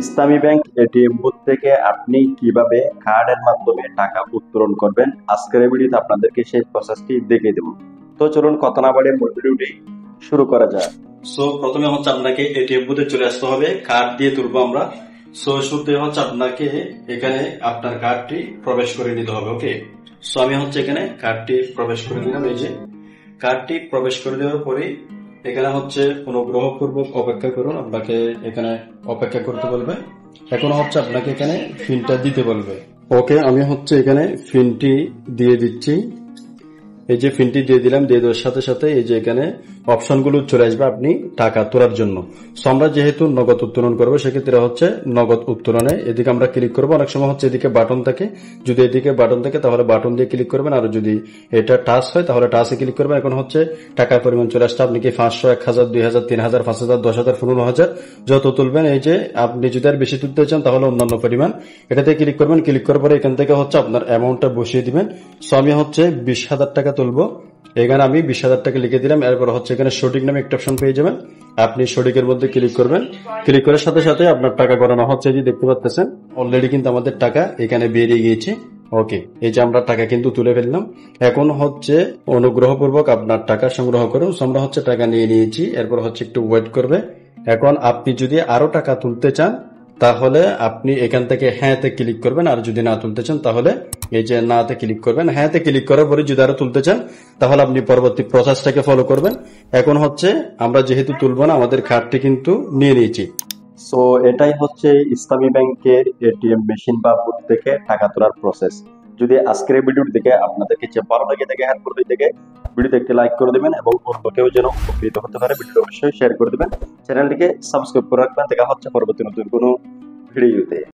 ইসলামী bank ATM booth থেকে আপনি কিভাবে কার্ডের মাধ্যমে টাকা উত্তোলন করবেন আজকের এই ভিডিওতে আপনাদেরকে সেই প্রসেসটি দেখিয়ে দেব। তো চলুন কথা না বাড়িয়ে মূল ভিডিওটি শুরু করা যাক। প্রথমে হচ্ছে আপনাকে এটিএম বুথে চলে আসতে হবে, কার্ড দিয়ে তুলবো আমরা। শুরুতে হচ্ছে আপনাকে এখানে আপনার কার্ডটি প্রবেশ করে নিতে হবে। ওকে, আমি হচ্ছে এখানে কার্ডটি প্রবেশ করে দিলাম। এই যে কার্ডটি প্রবেশ করে দেওয়ার পরে এখানে হচ্ছে অনুগ্রহপূর্বক অপেক্ষা করুন, আপনাকে এখানে অপেক্ষা করতে বলবে। এখন হচ্ছে আপনাকে এখানে পিনটা দিতে বলবে। ওকে, আমি হচ্ছে এখানে পিনটি দিয়ে দিচ্ছি। এই যে পিনটি দিয়ে দিলাম, দিয়ে দেওয়ার সাথে সাথে এই যে এখানে অপশনগুলো চলে আসবে আপনি টাকা তোলার জন্য। আমরা যেহেতু নগদ উত্তোলন করবো সেক্ষেত্রে হচ্ছে নগদ উত্তোলনে এদিকে আমরা ক্লিক করবো। অনেক সময় হচ্ছে এদিকে বাটন থাকে, যদি এদিকে বাটন থাকে তাহলে বাটন দিয়ে ক্লিক করবেন, আর যদি এটা টাচ হয় তাহলে টাচে ক্লিক করবেন। এখন হচ্ছে টাকার পরিমাণ চলে আসছে, আপনি কি 500, 1000, 2000, 3000, 5000, 10,000, 15,000 যত তুলবেন। এই যে আপনি যদি আর বেশি তুলতে চান তাহলে অন্যান্য পরিমাণ এটাতে ক্লিক করবেন। ক্লিক করার পরে এখান থেকে হচ্ছে আপনার অ্যামাউন্টটা বসিয়ে দিবেন। আমি হচ্ছে 20,000 টাকা তুলবো, এখানে আমি 20,000 টাকা লিখে দিলাম। এরপর হচ্ছে এখানে সঠিক নামে একটা অপশন পেয়ে যাবেন, আপনি সঠিকের মধ্যে ক্লিক করবেন। ক্লিক করার সাথে সাথে আপনার টাকা গণনা হচ্ছে, যে দেখতে পাচ্ছেন অলরেডি কিন্তু আমাদের টাকা এখানে বেরিয়ে গিয়েছে। ওকে, এই যে আমরা টাকা কিন্তু তুলে ফেললাম। এখন হচ্ছে অনুগ্রহপূর্বক আপনার টাকা সংগ্রহ করুন। আমরা হচ্ছে টাকা নিয়ে নিয়েছি, এরপর হচ্ছে একটু ওয়েট করবে। এখন আপনি যদি আরো টাকা তুলতে চান তাহলে আপনি এখান থেকে হ্যাঁতে ক্লিক করবেন, আর যদি না তুলতে চান তাহলে এই যে নাতে ক্লিক করবেন। হ্যাঁতে ক্লিক করার পরে যদি আরো তুলতে চান তাহলে আপনি পরবর্তী প্রসেসটাকে ফলো করবেন। এখন হচ্ছে আমরা যেহেতু তুলবো না, আমাদের কার্ডটি কিন্তু নিয়ে নিয়েছি। এটাই হচ্ছে ইসলামী ব্যাংকের এটিএম মেশিন বা বুথ থেকে টাকা তোলার প্রসেস। যদি আজকের এই ভিডিওটি দেখে আপনাদের কাছে ভালো লাগে থাকে, হেল্পফুল হয়ে থাকে, ভিডিওতে একটি লাইক করে দেবেন এবং অন্য কেউ যেন উপকৃত হতে পারে ভিডিওটি অবশ্যই শেয়ার করে দেবেন। চ্যানেলটিকে সাবস্ক্রাইব করে রাখবেন। দেখা হচ্ছে পরবর্তী নতুন কোনো ভিডিওতে।